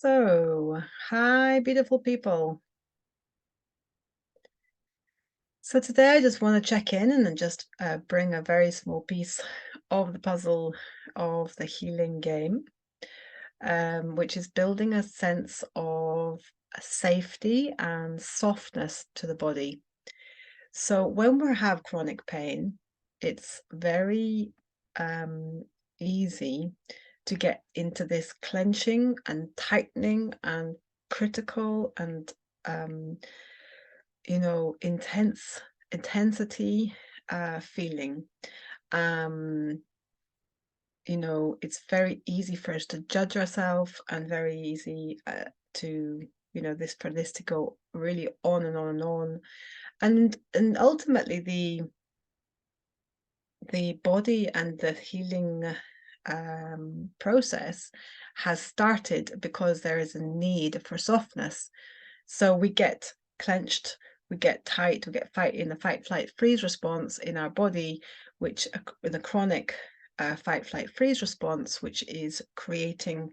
So, hi, beautiful people. So today I just want to check in and then just bring a very small piece of the puzzle of the healing game, which is building a sense of safety and softness to the body. So when we have chronic pain, it's very easy to get into this clenching and tightening and critical and um, intensity feeling. Um, it's very easy for us to judge ourselves and very easy to, for this to go really on and on and on. And ultimately the body and the healing process has started because there is a need for softness. So we get clenched, we get tight, we get fight in the fight, flight, freeze response in our body, which in the chronic fight, flight, freeze response, which is creating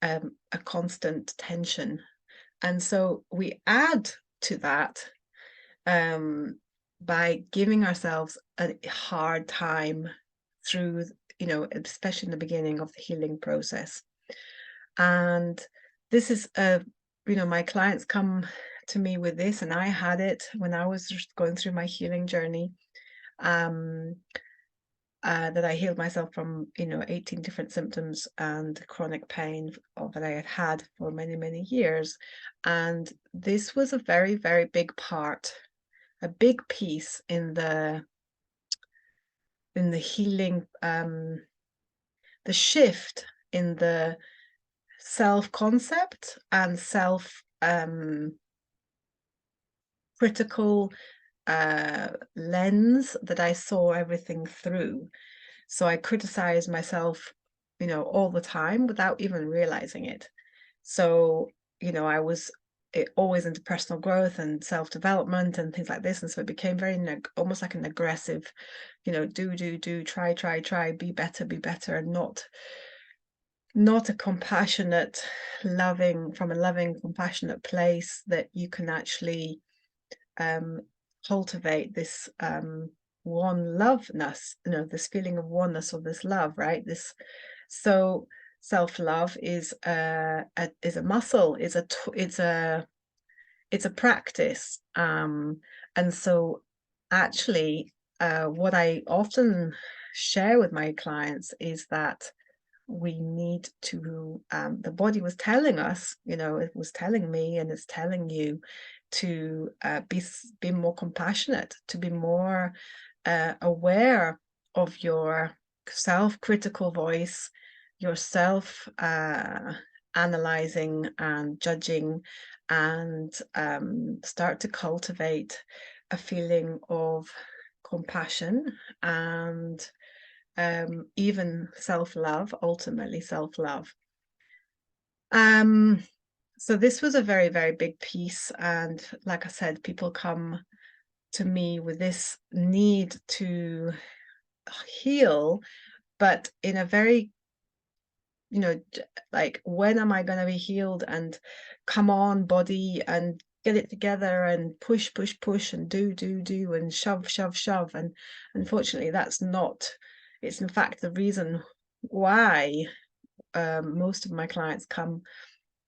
a constant tension. And so we add to that um, by giving ourselves a hard time through, especially in the beginning of the healing process. And this is my clients come to me with this, and I had it when I was just going through my healing journey. That I healed myself from 18 different symptoms and chronic pain that I had had for many, many years. And this was a very, very big part, a big piece in the healing, the shift in the self-concept and self critical lens that I saw everything through. So I criticized myself, all the time without even realizing it. So, I was always into personal growth and self-development and things like this. And so it became very almost like an aggressive, do, try, be better, and not a compassionate, from a loving, compassionate place that you can actually cultivate this one loveness, this feeling of oneness, or this love, right? So self-love is a muscle, it's a practice, and so actually what I often share with my clients is that we need to, the body was telling us, it was telling me, and it's telling you to be more compassionate, to be more aware of your self-critical voice, your self analyzing and judging, and start to cultivate a feeling of compassion and even self-love, ultimately self-love. So this was a very, very big piece. And like I said, people come to me with this need to heal, but in a very, like, when am I going to be healed? And come on, body, and get it together, and push, and do, and shove. And unfortunately, that's not, it's in fact the reason why most of my clients come,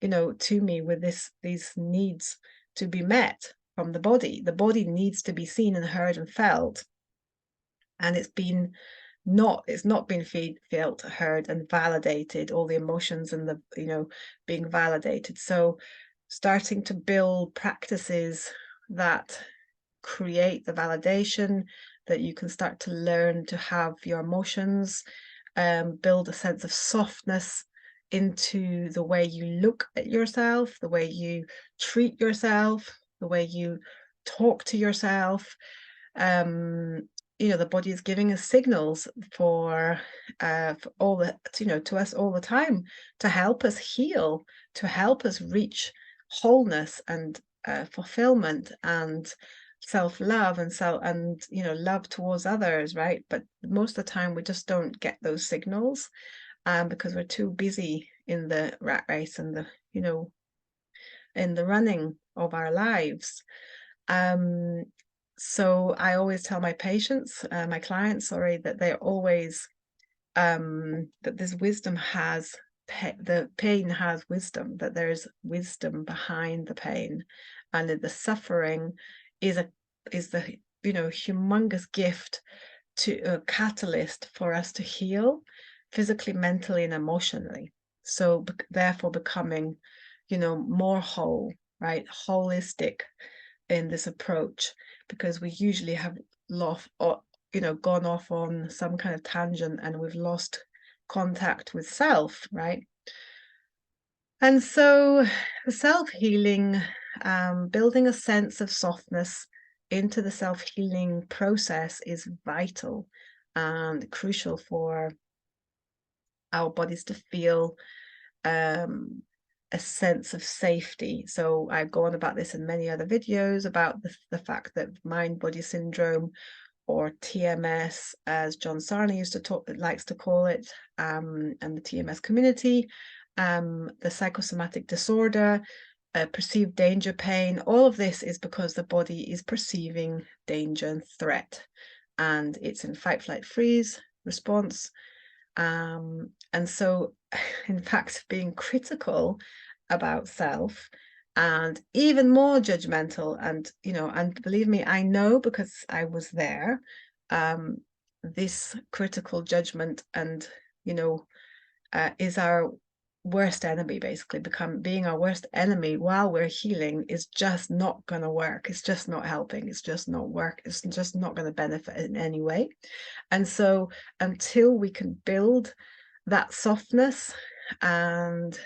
to me with these needs to be met from the body. The body needs to be seen and heard and felt, and it's not been felt, heard, and validated. All the emotions and the being validated. So starting to build practices that create the validation, that you can start to learn to have your emotions, build a sense of softness into the way you look at yourself, the way you treat yourself, the way you talk to yourself. The body is giving us signals for all the, to us all the time, to help us heal, to help us reach wholeness and fulfillment and self-love and love towards others, right? But most of the time we just don't get those signals because we're too busy in the rat race and the, in the running of our lives. So I always tell my patients, my clients, sorry, that they're always, that this wisdom has, the pain has wisdom, that there's wisdom behind the pain, and that the suffering is the, humongous gift, to a catalyst for us to heal physically, mentally, and emotionally. So therefore becoming, more whole, right? Holistic in this approach, because we usually have lost, or gone off on some kind of tangent, and we've lost contact with self, right? And so the self-healing, building a sense of softness into the self-healing process is vital and crucial for our bodies to feel a sense of safety. So I've gone about this in many other videos about the fact that mind-body syndrome, or TMS, as John Sarna likes to call it, and the TMS community, the psychosomatic disorder, perceived danger, pain, all of this is because the body is perceiving danger and threat, and it's in fight, flight, freeze response. And so, in fact, being critical about self, and even more judgmental, and believe me, I know, because I was there, this critical judgment, and is our worst enemy. Basically, being our worst enemy while we're healing is just not going to work. It's just not helping. It's just not it's just not going to benefit in any way. And so until we can build that softness and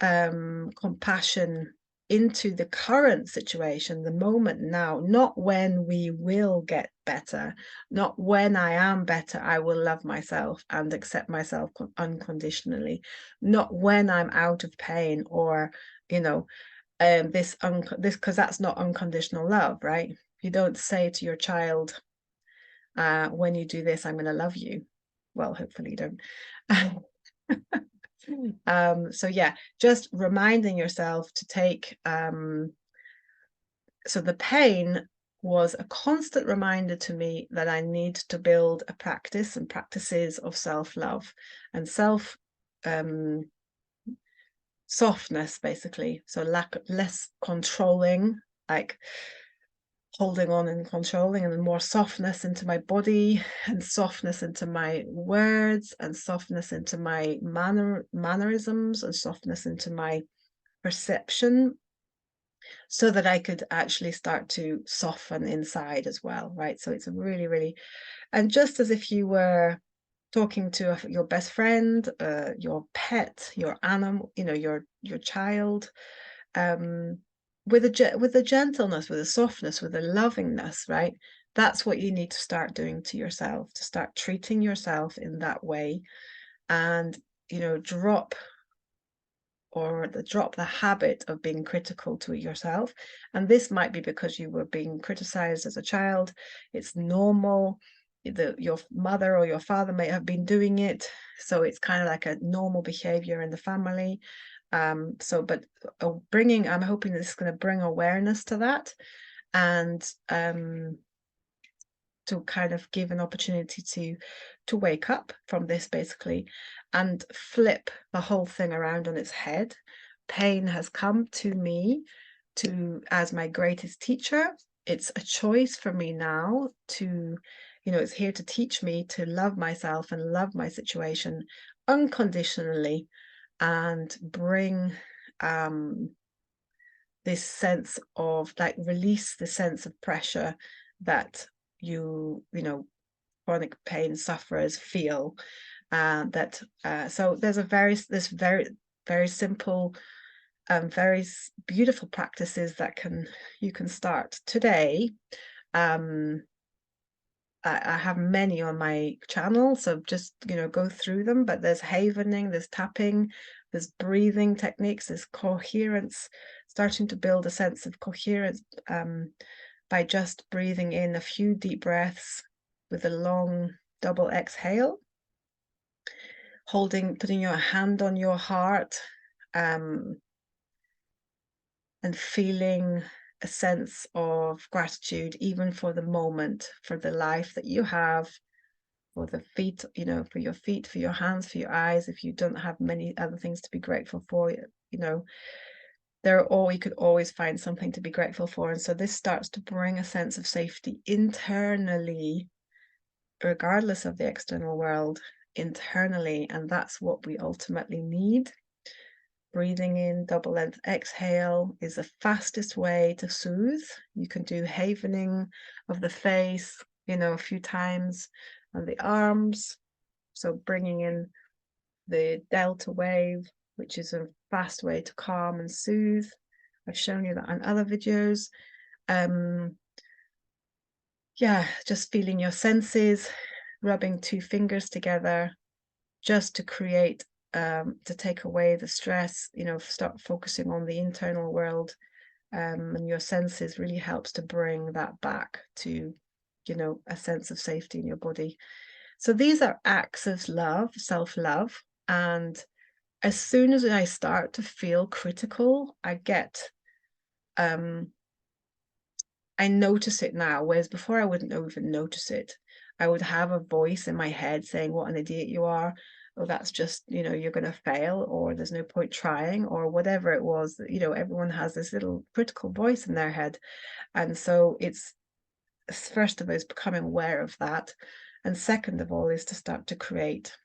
compassion into the current situation, the moment now, not when we will get better, not when I am better, I will love myself and accept myself unconditionally, not when I'm out of pain, or this, because that's not unconditional love, right? You don't say to your child, when you do this, I'm going to love you. Well, hopefully you don't. So yeah, just reminding yourself to take, so the pain was a constant reminder to me that I need to build a practice and practices of self-love and softness, basically. So less controlling, like holding on and controlling, and then more softness into my body, and softness into my words, and softness into my mannerisms, and softness into my perception, so that I could actually start to soften inside as well, right? So it's a really, really, and just as if you were talking to your best friend, your pet, your animal, your child, with a gentleness, with a softness, with a lovingness, right? That's what you need to start doing to yourself, to start treating yourself in that way, and drop the habit of being critical to yourself. And this might be because you were being criticized as a child. It's normal. Your mother or your father may have been doing it, so it's kind of like a normal behavior in the family. I'm hoping this is going to bring awareness to that, and to kind of give an opportunity to wake up from this, basically, and flip the whole thing around on its head. Pain has come to me as my greatest teacher. It's a choice for me now to, it's here to teach me to love myself and love my situation unconditionally, and bring this sense of, like, release the sense of pressure that chronic pain sufferers feel. So there's this very, very simple, very beautiful practices that you can start today. I have many on my channel, so just go through them. But there's havening, there's tapping, there's breathing techniques, there's coherence, starting to build a sense of coherence by just breathing in a few deep breaths with a long double exhale. putting your hand on your heart, and feeling a sense of gratitude, even for the moment, for the life that you have, for the feet, for your feet, for your hands, for your eyes. If you don't have many other things to be grateful for, you could always find something to be grateful for. And so this starts to bring a sense of safety internally, regardless of the external world, internally. And that's what we ultimately need. Breathing in, double length exhale is the fastest way to soothe. You can do havening of the face, a few times, and the arms. So bringing in the delta wave, which is a fast way to calm and soothe. I've shown you that on other videos. Yeah, just feeling your senses, rubbing 2 fingers together just to create, to take away the stress, start focusing on the internal world, and your senses really helps to bring that back to, a sense of safety in your body. So these are acts of love, self-love, and as soon as I start to feel critical, I notice it now, whereas before I wouldn't even notice it. I would have a voice in my head saying, what an idiot you are. Or that's just, you're going to fail, or there's no point trying, or whatever it was. Everyone has this little critical voice in their head. And so it's, first of all, is becoming aware of that. And second of all, is to start to create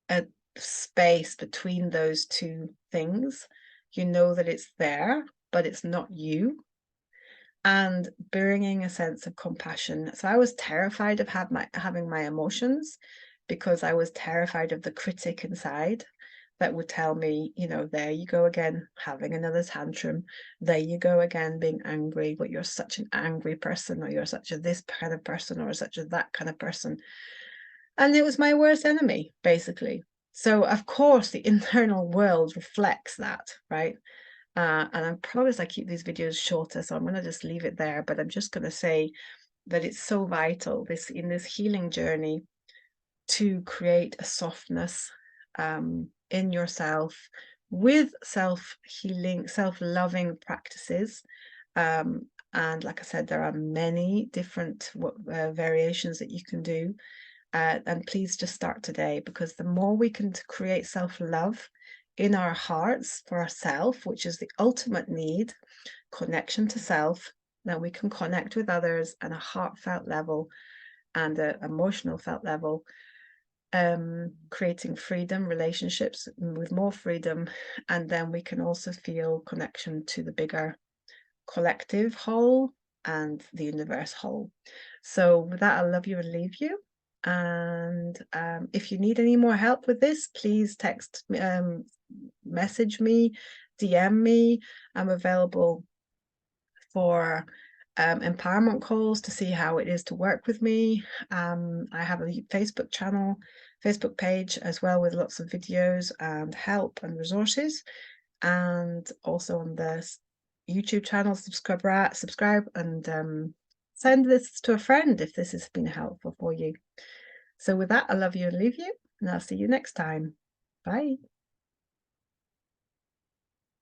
a space between those two things. You know that it's there, but it's not you. And bringing a sense of compassion. So I was terrified of having my emotions, because I was terrified of the critic inside that would tell me, there you go again, having another tantrum. There you go again, being angry, but you're such an angry person, or you're such a this kind of person, or such a that kind of person. And it was my worst enemy, basically. So of course the internal world reflects that, right? And I promise I keep these videos shorter, so I'm going to just leave it there. But I'm just going to say that it's so vital in this healing journey to create a softness in yourself with self-healing, self-loving practices. And like I said, there are many different variations that you can do. And please just start today, because the more we can create self-love in our hearts for ourselves, which is the ultimate need, connection to self, then we can connect with others at a heartfelt level and an emotional felt level, creating freedom, relationships with more freedom, and then we can also feel connection to the bigger collective whole and the universe whole. So with that, I'll love you and leave you. And if you need any more help with this, please message me, DM me. I'm available for empowerment calls to see how it is to work with me. I have a Facebook page as well, with lots of videos and help and resources, and also on the YouTube channel. Subscribe and send this to a friend if this has been helpful for you. So with that, I love you and leave you, and I'll see you next time. Bye.